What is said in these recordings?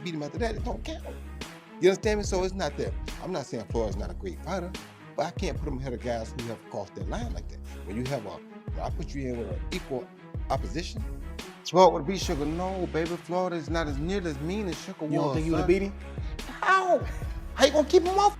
beat him after that, it don't count. You understand me? So it's not that. I'm not saying Floyd's not a great fighter, but I can't put him ahead of guys who have crossed that line like that. When I put you in with an equal opposition, Floyd would beat Sugar. No, baby, Floyd is not as near as mean as Sugar was. You don't think you would have beat him? How? How you gonna keep him off?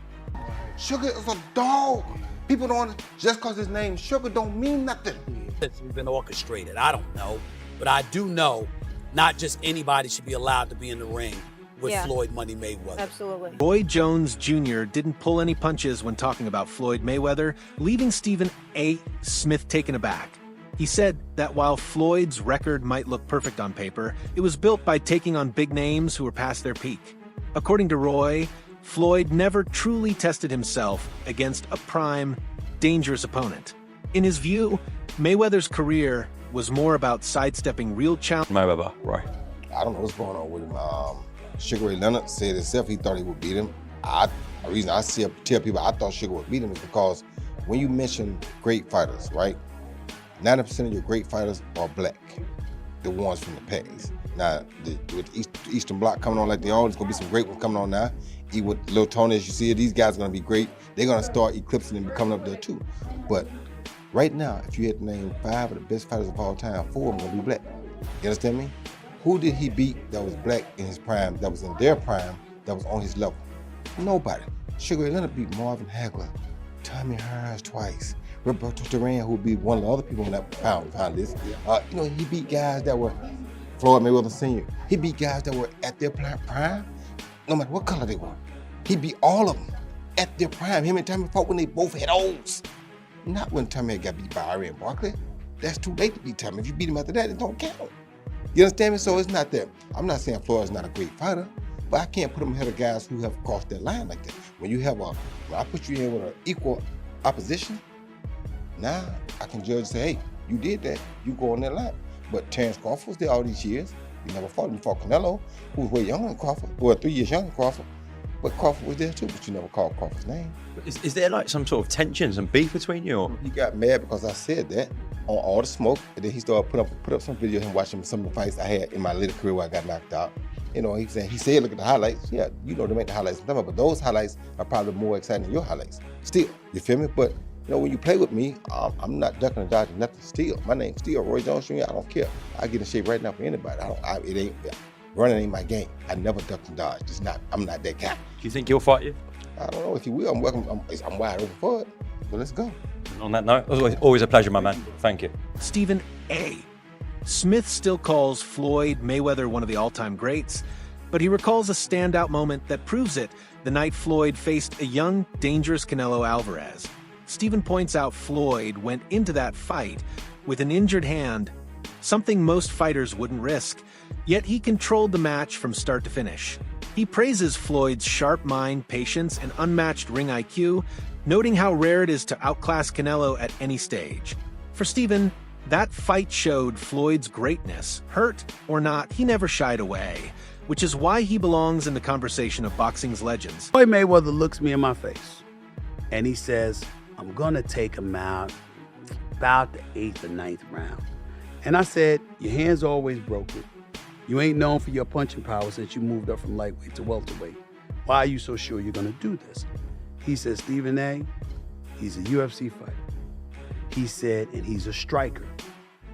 Sugar is a dog. People don't, just cause his name Sugar don't mean nothing. It's been orchestrated. I don't know. But I do know not just anybody should be allowed to be in the ring with Floyd Money Mayweather. Absolutely. Roy Jones Jr. didn't pull any punches when talking about Floyd Mayweather, leaving Stephen A. Smith taken aback. He said that while Floyd's record might look perfect on paper, it was built by taking on big names who were past their peak. According to Roy, Floyd never truly tested himself against a prime, dangerous opponent. In his view, Mayweather's career was more about sidestepping real challenges. Mayweather, right? I don't know what's going on with him. Sugar Ray Leonard said himself he thought he would beat him. The reason I tell people I thought Sugar would beat him is because when you mention great fighters, right? 90% of your great fighters are black, the ones from the past. Now, with the Eastern Bloc coming on like they are, there's gonna be some great ones coming on now. Even with Lil Tony, as you see, these guys are gonna be great. They're gonna start eclipsing and coming up there too. But right now, if you had to name 5 of the best fighters of all time, 4 of them gonna be black. You understand me? Who did he beat that was black in his prime, that was in their prime, that was on his level? Nobody. Sugar Ray Leonard beat Marvin Hagler, Tommy Hearns twice, Roberto Duran, who would be one of the other people in that pound list. He beat guys that were Floyd Mayweather Sr. He beat guys that were at their prime, no matter what color they were. He beat all of them at their prime. Him and Tommy fought when they both had O's. Not when Tommy got beat by Ari and Barkley. That's too late to beat Tommy. If you beat him after that, it don't count. You understand me? So it's not that. I'm not saying Floyd's not a great fighter, but I can't put him ahead of guys who have crossed that line like that. When I put you in with an equal opposition, now I can judge and say, hey, you did that, you go on that line. But Terrence Crawford was there all these years. He never fought him. He fought Canelo, who was way younger than Crawford, 3 years younger than Crawford. But Crawford was there too, but you never called Crawford's name. Is there like some sort of tensions and beef between you? Or? He got mad because I said that on All the Smoke, and then he started put up some videos of him watching some of the fights I had in my later career where I got knocked out. He said, look at the highlights. Yeah, they make the highlights, but those highlights are probably more exciting than your highlights. Still, you feel me? But when you play with me, I'm not ducking and dodging nothing. Still, my name's still Roy Jones Jr. I don't care. I get in shape right now for anybody. Running ain't my game. I never duck and dodge. I'm not that guy. Do you think he'll fight you? I don't know if he will. I'm wide open for it. So let's go. On that note, always a pleasure, my man. Thank you. Stephen A. Smith still calls Floyd Mayweather one of the all-time greats, but he recalls a standout moment that proves it the night Floyd faced a young, dangerous Canelo Alvarez. Stephen points out Floyd went into that fight with an injured hand, something most fighters wouldn't risk, yet he controlled the match from start to finish. He praises Floyd's sharp mind, patience, and unmatched ring IQ, noting how rare it is to outclass Canelo at any stage. For Stephen, that fight showed Floyd's greatness. Hurt or not, he never shied away, which is why he belongs in the conversation of boxing's legends. Floyd Mayweather looks me in my face, and he says, I'm gonna take him out about the 8th or 9th round. And I said, your hand's always broken. You ain't known for your punching power since you moved up from lightweight to welterweight. Why are you so sure you're gonna do this? He said, Stephen A., he's a UFC fighter. He said, and he's a striker.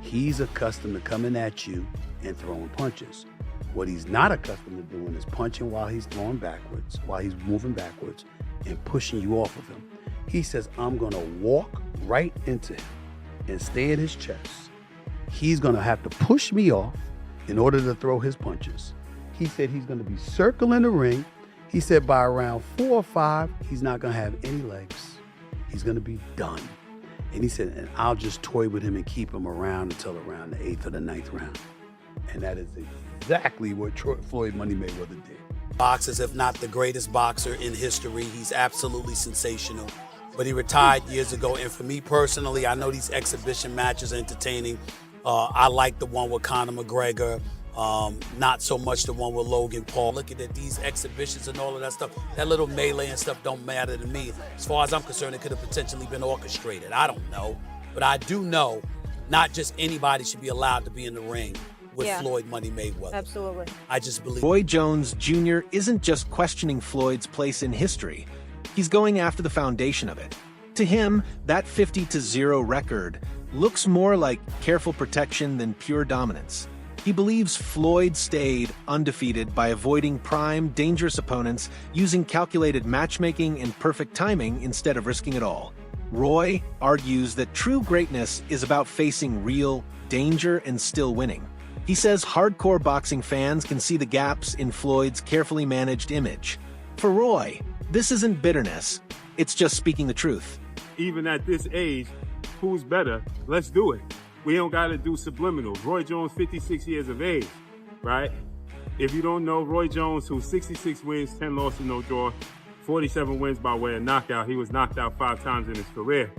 He's accustomed to coming at you and throwing punches. What he's not accustomed to doing is punching while he's throwing backwards, while he's moving backwards and pushing you off of him. He says, I'm gonna walk right into him and stay in his chest. He's gonna have to push me off in order to throw his punches. He said he's gonna be circling the ring. He said by around 4 or 5, he's not gonna have any legs. He's gonna be done. And he said, and I'll just toy with him and keep him around until around the 8th or the 9th round. And that is exactly what Floyd Money Mayweather did. Boxers, if not the greatest boxer in history. He's absolutely sensational. But he retired years ago, and for me personally, I know these exhibition matches are entertaining. I like the one with Conor McGregor, not so much the one with Logan Paul. Looking at these exhibitions and all of that stuff, that little melee and stuff don't matter to me. As far as I'm concerned, it could have potentially been orchestrated. I don't know. But I do know not just anybody should be allowed to be in the ring with Yeah. Floyd Money Mayweather. Absolutely. I just believe. Roy Jones Jr. isn't just questioning Floyd's place in history. He's going after the foundation of it. To him, that 50-0 record looks more like careful protection than pure dominance. He believes Floyd stayed undefeated by avoiding prime, dangerous opponents, using calculated matchmaking and perfect timing instead of risking it all. Roy argues that true greatness is about facing real danger and still winning. He says hardcore boxing fans can see the gaps in Floyd's carefully managed image. For Roy, this isn't bitterness, it's just speaking the truth. Even at this age, who's better? Let's do it. We don't got to do subliminals. Roy Jones, 56 years of age, right? If you don't know, Roy Jones, who's 66 wins, 10 losses, no draw, 47 wins by way of knockout. He was knocked out 5 times in his career.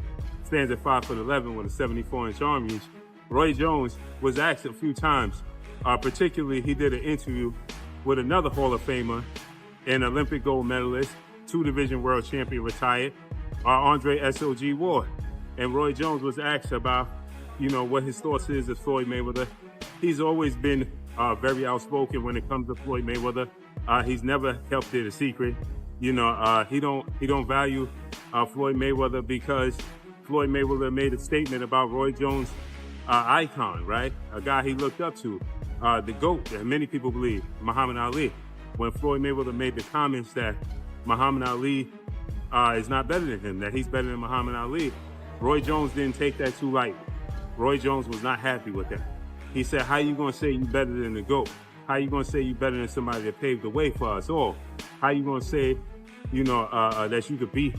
Stands at 5'11" with a 74-inch arm reach. Roy Jones was asked a few times, particularly he did an interview with another Hall of Famer, an Olympic gold medalist, 2-division world champion retired, Andre S.O.G. Ward. And Roy Jones was asked about, what his thoughts is of Floyd Mayweather. He's always been very outspoken when it comes to Floyd Mayweather. He's never kept it a secret. He don't value Floyd Mayweather because Floyd Mayweather made a statement about Roy Jones, icon, right? A guy he looked up to, the GOAT that many people believe, Muhammad Ali. When Floyd Mayweather made the comments that Muhammad Ali is not better than him, that he's better than Muhammad Ali, Roy Jones didn't take that too lightly. Roy Jones was not happy with that. He said, how you gonna say you better than the GOAT? How you gonna say you better than somebody that paved the way for us all? How you gonna say, that you could beat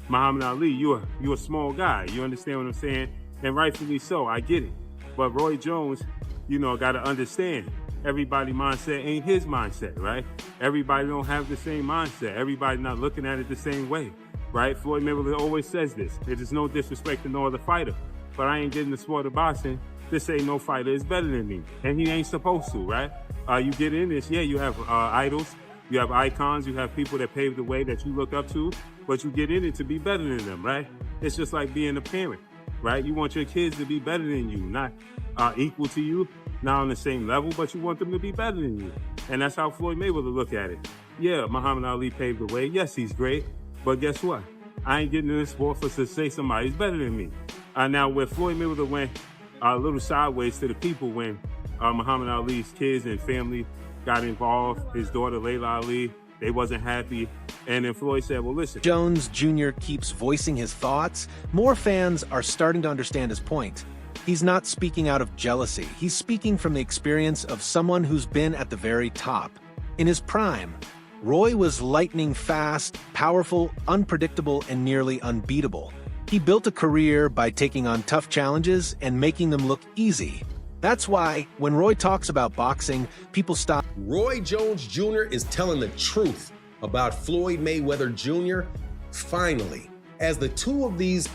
Muhammad Ali? You a small guy. You understand what I'm saying? And rightfully so, I get it. But Roy Jones, gotta understand, everybody's mindset ain't his mindset, right? Everybody don't have the same mindset. Everybody not looking at it the same way, right? Floyd Mayweather always says this. It is no disrespect to no other fighter, but I ain't getting the sport of boxing to say no fighter is better than me. And he ain't supposed to, right? You get in this, yeah, you have idols, you have icons, you have people that pave the way that you look up to, but you get in it to be better than them, right? It's just like being a parent, right? You want your kids to be better than you, not equal to you, not on the same level, but you want them to be better than you. And that's how Floyd Mayweather look at it. Yeah, Muhammad Ali paved the way. Yes, he's great, but guess what? I ain't getting in this sport for to say somebody's better than me. Now, where Floyd Mayweather went a little sideways to the people when Muhammad Ali's kids and family got involved, his daughter Layla Ali, they wasn't happy. And then Floyd said, well, listen. Jones Jr. keeps voicing his thoughts. More fans are starting to understand his point. He's not speaking out of jealousy. He's speaking from the experience of someone who's been at the very top. In his prime, Roy was lightning fast, powerful, unpredictable, and nearly unbeatable. He built a career by taking on tough challenges and making them look easy. That's why, when Roy talks about boxing, people stop. Roy Jones Jr. is telling the truth about Floyd Mayweather Jr. Finally, as the two of these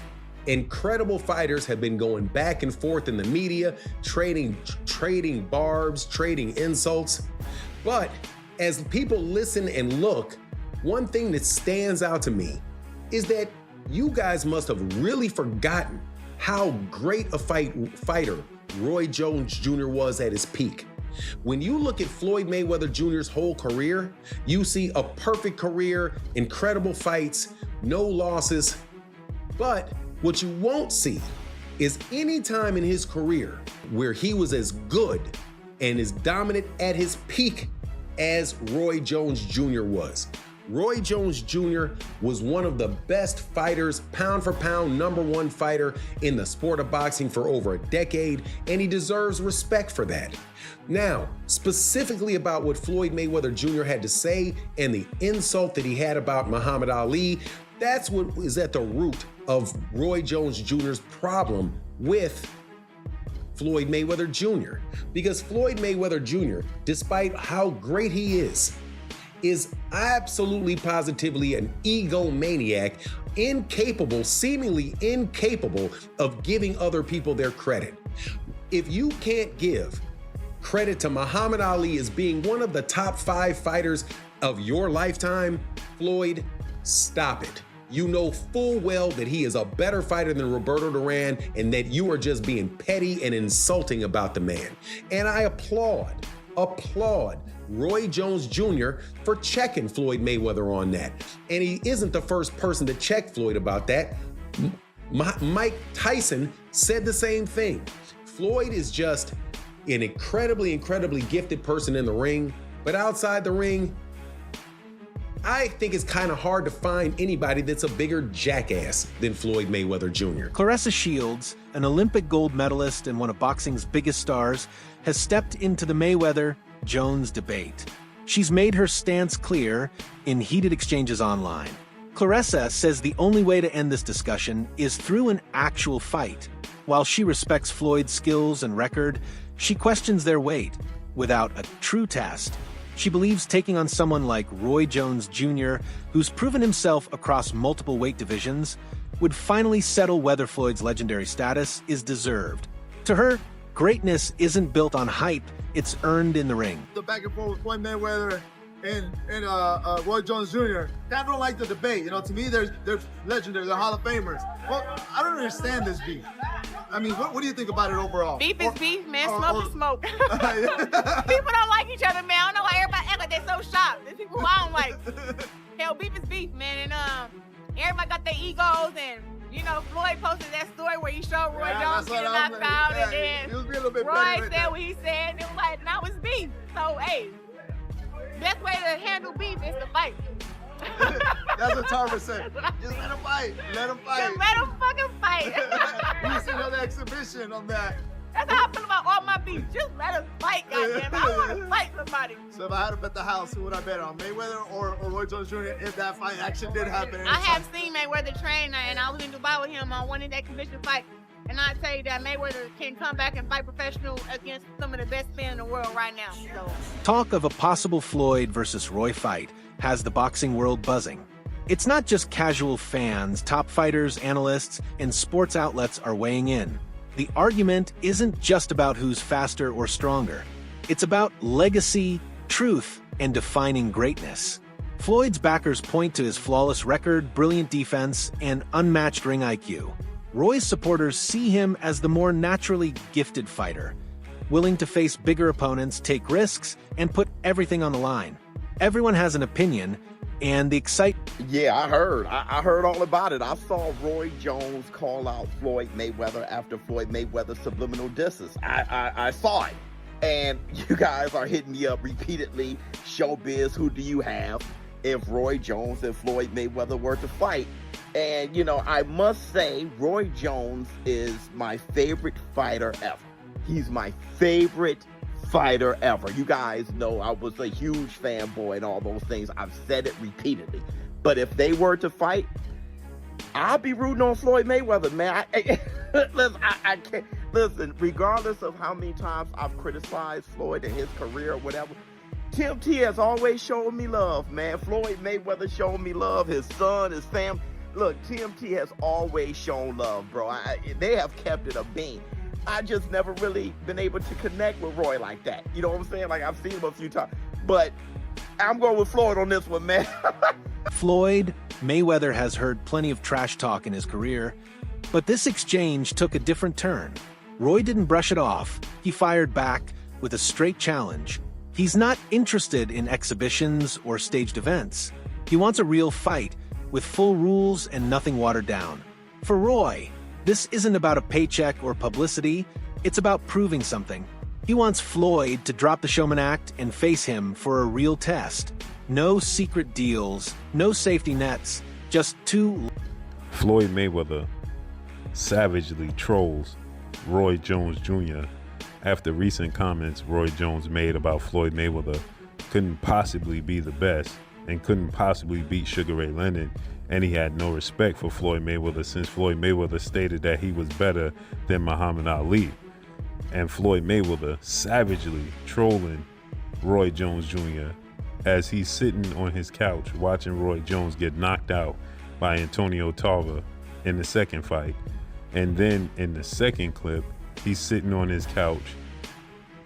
incredible fighters have been going back and forth in the media, trading barbs, trading insults. But as people listen and look, one thing that stands out to me is that you guys must have really forgotten how great a fighter Roy Jones Jr. was at his peak. When you look at Floyd Mayweather Jr.'s whole career, you see a perfect career, incredible fights, no losses. But what you won't see is any time in his career where he was as good and as dominant at his peak as Roy Jones Jr. was. Roy Jones Jr. was one of the best fighters, pound for pound, #1 fighter in the sport of boxing for over a decade, and he deserves respect for that. Now, specifically about what Floyd Mayweather Jr. had to say and the insult that he had about Muhammad Ali, that's what is at the root of Roy Jones Jr.'s problem with Floyd Mayweather Jr. Because Floyd Mayweather Jr., despite how great he is absolutely positively an egomaniac, incapable, seemingly incapable of giving other people their credit. If you can't give credit to Muhammad Ali as being one of the top 5 fighters of your lifetime, Floyd, stop it. you know full well that he is a better fighter than Roberto Duran and that you are just being petty and insulting about the man. And I applaud Roy Jones Jr. for checking Floyd Mayweather on that. And he isn't the first person to check Floyd about that. Mike Tyson said the same thing. Floyd is just an incredibly gifted person in the ring, but outside the ring, I think it's kind of hard to find anybody that's a bigger jackass than Floyd Mayweather Jr. Claressa Shields, an Olympic gold medalist and one of boxing's biggest stars, has stepped into the Mayweather-Jones debate. She's made her stance clear in heated exchanges online. Claressa says the only way to end this discussion is through an actual fight. While she respects Floyd's skills and record, she questions their weight without a true test. She believes taking on someone like Roy Jones Jr., who's proven himself across multiple weight divisions, would finally settle whether Floyd's legendary status is deserved. To her, greatness isn't built on hype, it's earned in the ring. The back and forth with Floyd Mayweather and Roy Jones Jr. I don't like the debate. You know, to me, they're legendary, they're Hall of Famers. Well, I don't understand this beef. I mean, what do you think about it overall? Beef is beef, man. Smoke is smoke. People don't like each other, man. I don't know why everybody act like they're so shocked. There's people who I don't like. Hell, beef is beef, man. And everybody got their egos. And, you know, Floyd posted that story where he showed Roy Jones getting knocked out. And then Roy said what he said. And it was like, now it's beef. So, hey, best way to handle beef is to fight. That's what Tarver said. Just let him fight. Let him fight. Just let him fucking fight. We see another exhibition on that. That's how I feel about all my beef. Just let us fight, goddamn. I want to fight somebody. So if I had to bet the house, who would I bet on? Mayweather or Roy Jones Jr. if that fight actually did happen? I have seen Mayweather train, and I was in Dubai with him on one of the exhibition fights. And I tell you that Mayweather can come back and fight professional against some of the best men in the world right now. So. Talk of a possible Floyd versus Roy fight has the boxing world buzzing. It's not just casual fans, top fighters, analysts, and sports outlets are weighing in. The argument isn't just about who's faster or stronger. It's about legacy, truth, and defining greatness. Floyd's backers point to his flawless record, brilliant defense, and unmatched ring IQ. Roy's supporters see him as the more naturally gifted fighter, willing to face bigger opponents, take risks, and put everything on the line. Everyone has an opinion, and the excitement... Yeah, I heard all about it. I saw Roy Jones call out Floyd Mayweather after Floyd Mayweather's subliminal disses. I saw it. And you guys are hitting me up repeatedly. Showbiz, who do you have if Roy Jones and Floyd Mayweather were to fight? And, you know, I must say, Roy Jones is my favorite fighter ever. He's my favorite fighter ever. You guys know I was a huge fanboy and all those things. I've said it repeatedly. But if they were to fight, I'll be rooting on Floyd Mayweather, man. I can't. Listen, regardless of how many times I've criticized Floyd and his career or whatever, Tim T has always shown me love, man. Floyd Mayweather showed me love. His son, his family. Look, TMT has always shown love, bro. They have kept it a bean. I just never really been able to connect with Roy like that. You know what I'm saying? Like, I've seen him a few times. But I'm going with Floyd on this one, man. Floyd Mayweather has heard plenty of trash talk in his career, but this exchange took a different turn. Roy didn't brush it off. He fired back with a straight challenge. He's not interested in exhibitions or staged events. He wants a real fight, with full rules and nothing watered down. For Roy, this isn't about a paycheck or publicity, it's about proving something. He wants Floyd to drop the showman act and face him for a real test. No secret deals, no safety nets, just two... Floyd Mayweather savagely trolls Roy Jones Jr. after recent comments Roy Jones made about Floyd Mayweather couldn't possibly be the best and couldn't possibly beat Sugar Ray Leonard, and he had no respect for Floyd Mayweather since Floyd Mayweather stated that he was better than Muhammad Ali. And Floyd Mayweather savagely trolling Roy Jones Jr. as he's sitting on his couch watching Roy Jones get knocked out by Antonio Tarver in the second fight. And then in the second clip, he's sitting on his couch,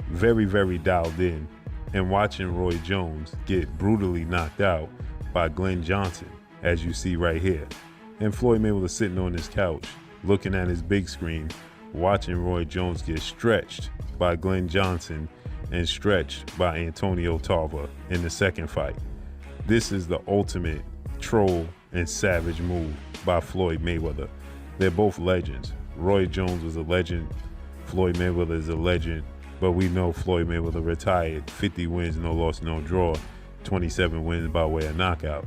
very, very dialed in, and watching Roy Jones get brutally knocked out by Glenn Johnson, as you see right here. And Floyd Mayweather sitting on his couch, looking at his big screen, watching Roy Jones get stretched by Glenn Johnson and stretched by Antonio Tarver in the second fight. This is the ultimate troll and savage move by Floyd Mayweather. They're both legends. Roy Jones was a legend. Floyd Mayweather is a legend. But we know Floyd Mayweather retired 50 wins, no loss, no draw, 27 wins by way of knockout.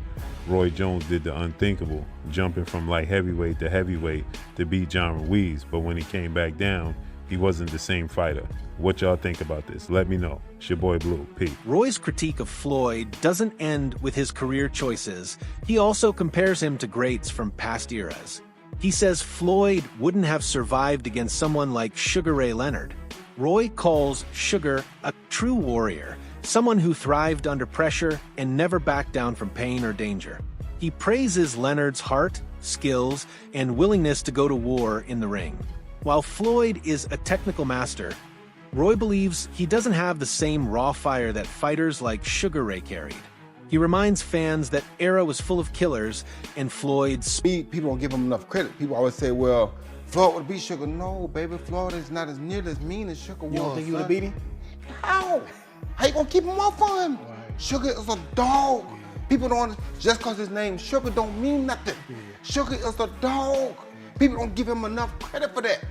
Roy Jones did the unthinkable, jumping from light heavyweight to heavyweight to beat John Ruiz. But when he came back down, he wasn't the same fighter. What y'all think about this? Let me know. It's your boy Blue. Pete. Roy's critique of Floyd doesn't end with his career choices. He also compares him to greats from past eras. He says Floyd wouldn't have survived against someone like Sugar Ray Leonard. Roy calls Sugar a true warrior, someone who thrived under pressure and never backed down from pain or danger. He praises Leonard's heart, skills, and willingness to go to war in the ring. While Floyd is a technical master, Roy believes he doesn't have the same raw fire that fighters like Sugar Ray carried. He reminds fans that era was full of killers, and Floyd's... People don't give him enough credit. People always say, well, Floyd would beat Sugar. No, baby, Floyd is not as nearly as mean as Sugar was. You don't think he would have beat him? How? How you gonna keep him off of him? Right. Sugar is a dog. Yeah. People don't, just because his name Sugar don't mean nothing. Yeah. Sugar is a dog. People don't give him enough credit for that.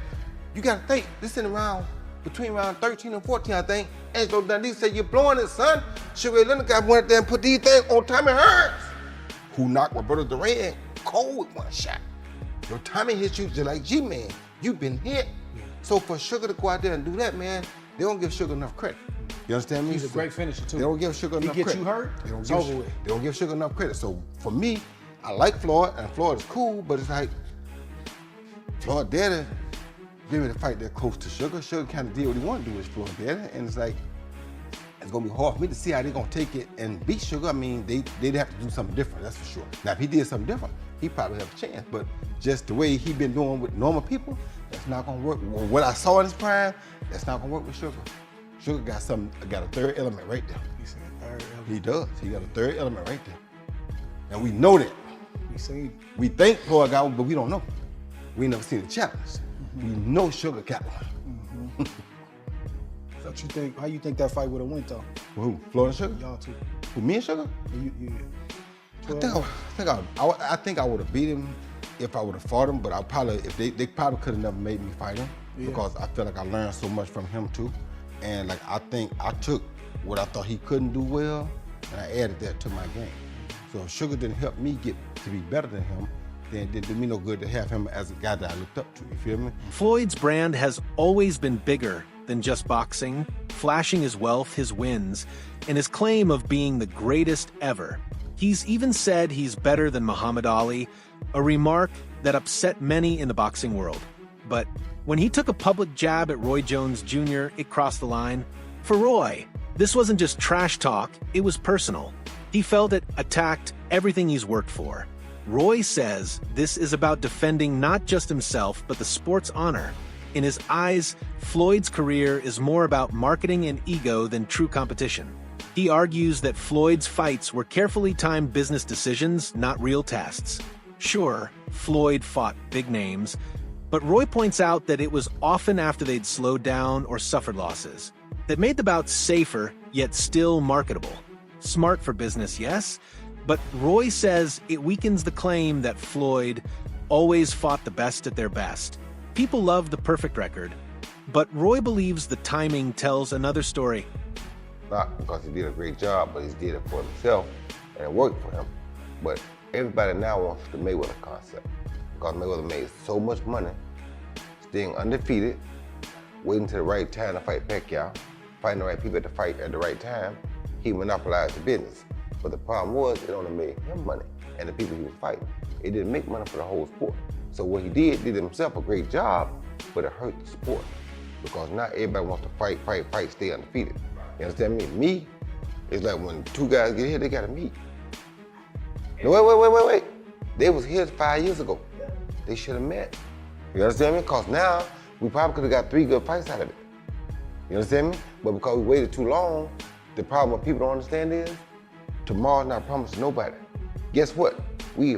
You gotta think, this in around, between round 13 and 14, I think, Angelo Dundee said, you're blowing it, son. Sugar Ray Leonard got went there and put these things on Tommy Hearns, who knocked Roberto Duran cold with one shot. Your Tommy hits you just like G-Man. You've been hit. Yeah. So for Sugar to go out there and do that, man, they don't give Sugar enough credit. You understand me? He's a great finisher, too. They don't give Sugar enough credit. He gets you hurt, it's over with. They don't give Sugar enough credit. So for me, I like Floyd, and Floyd is cool, but it's like, Floyd Daddy give me the fight that close to Sugar. Sugar kind of did what he wanted to do with Floyd Daddy, and it's like, it's gonna be hard for me to see how they're gonna take it and beat Sugar. I mean, they'd have to do something different, that's for sure. Now, if he did something different, he probably have a chance, but just the way he been doing with normal people, that's not gonna work. Well, what I saw in his prime, that's not gonna work with Sugar. Sugar got a third element right there. He said third element. He does. He got a third element right there. And we know that. We think Floyd got one, but we don't know. We ain't never seen the challenge. We know Sugar got one. What you think? How you think that fight would have went though? Who? Floyd and Sugar? Y'all two. Who? Me and Sugar? I think I would have beat him if I would have fought him, but I probably they probably could have never made me fight him because I feel like I learned so much from him too, and like I think I took what I thought he couldn't do well, and I added that to my game. So if Sugar didn't help me get to be better than him, then it did me no good to have him as a guy that I looked up to. You feel me? Floyd's brand has always been bigger than just boxing, flashing his wealth, his wins, and his claim of being the greatest ever. He's even said he's better than Muhammad Ali, a remark that upset many in the boxing world. But when he took a public jab at Roy Jones Jr., it crossed the line. For Roy, this wasn't just trash talk, it was personal. He felt it attacked everything he's worked for. Roy says this is about defending not just himself, but the sport's honor. In his eyes, Floyd's career is more about marketing and ego than true competition. He argues that Floyd's fights were carefully timed business decisions, not real tests. Sure, Floyd fought big names, but Roy points out that it was often after they'd slowed down or suffered losses that made the bouts safer, yet still marketable. Smart for business, yes, but Roy says it weakens the claim that Floyd always fought the best at their best. People love the perfect record, but Roy believes the timing tells another story. Not because he did a great job, but he did it for himself, and it worked for him. But everybody now wants the Mayweather concept, because Mayweather made so much money, staying undefeated, waiting till the right time to fight Pacquiao, fighting the right people to fight at the right time. He monopolized the business. But the problem was, it only made him money, and the people he was fighting. It didn't make money for the whole sport. So what he did himself a great job, but it hurt the sport. Because now everybody wants to fight, stay undefeated. You understand me? Me, it's like when two guys get here, they gotta meet. No, wait. They was here 5 years ago. They should have met. You understand me? Because now, we probably could have got 3 good fights out of it. You understand me? But because we waited too long, the problem what people don't understand is, tomorrow's not promised to nobody. Guess what? We